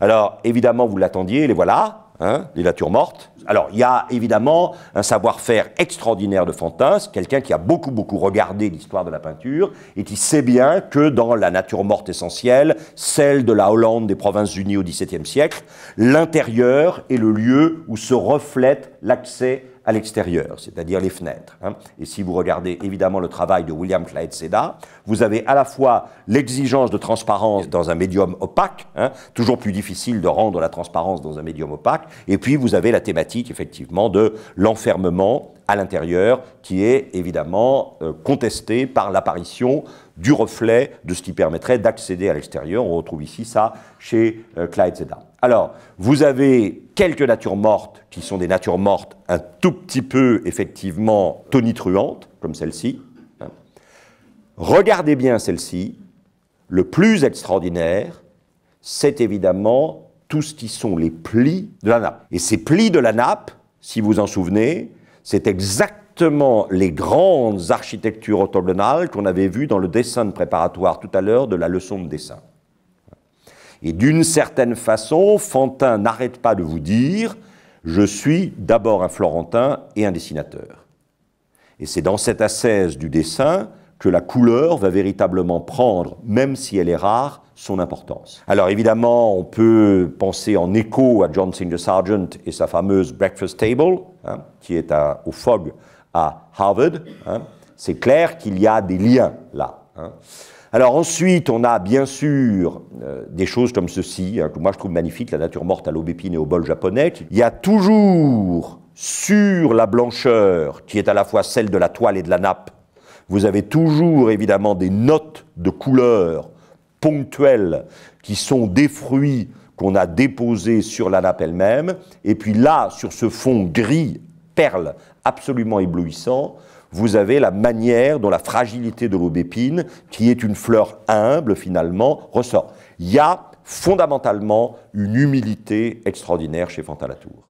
Alors, évidemment, vous l'attendiez, les voilà, hein, les natures mortes. Alors, il y a évidemment un savoir-faire extraordinaire de Fantin, c'est quelqu'un qui a beaucoup regardé l'histoire de la peinture et qui sait bien que dans la nature morte essentielle, celle de la Hollande des Provinces-Unies au XVIIe siècle, l'intérieur est le lieu où se reflète l'accès à l'extérieur, c'est-à-dire les fenêtres. Hein. Et si vous regardez évidemment le travail de William Clyde Seda, vous avez à la fois l'exigence de transparence dans un médium opaque, hein, toujours plus difficile de rendre la transparence dans un médium opaque, et puis vous avez la thématique effectivement de l'enfermement à l'intérieur qui est évidemment contestée par l'apparition du reflet de ce qui permettrait d'accéder à l'extérieur. On retrouve ici ça chez Clyde Seda. Alors, vous avez quelques natures mortes qui sont des natures mortes un tout petit peu, effectivement, tonitruantes, comme celle-ci. Regardez bien celle-ci. Le plus extraordinaire, c'est évidemment tout ce qui sont les plis de la nappe. Et ces plis de la nappe, si vous en souvenez, c'est exactement les grandes architectures octogonales qu'on avait vues dans le dessin préparatoire tout à l'heure de la leçon de dessin. Et d'une certaine façon, Fantin n'arrête pas de vous dire « Je suis d'abord un Florentin et un dessinateur ». Et c'est dans cette ascèse du dessin que la couleur va véritablement prendre, même si elle est rare, son importance. Alors évidemment, on peut penser en écho à John Singer Sargent et sa fameuse Breakfast Table, hein, qui est au Fogg à Harvard. Hein. C'est clair qu'il y a des liens là. Hein. Alors ensuite, on a bien sûr des choses comme ceci, hein, que moi je trouve magnifique, la nature morte à l'aubépine et au bol japonais. Il y a toujours sur la blancheur, qui est à la fois celle de la toile et de la nappe, vous avez toujours évidemment des notes de couleur ponctuelles qui sont des fruits qu'on a déposés sur la nappe elle-même. Et puis là, sur ce fond gris, perle, absolument éblouissant, vous avez la manière dont la fragilité de l'aubépine, qui est une fleur humble finalement, ressort. Il y a fondamentalement une humilité extraordinaire chez Fantin-Latour.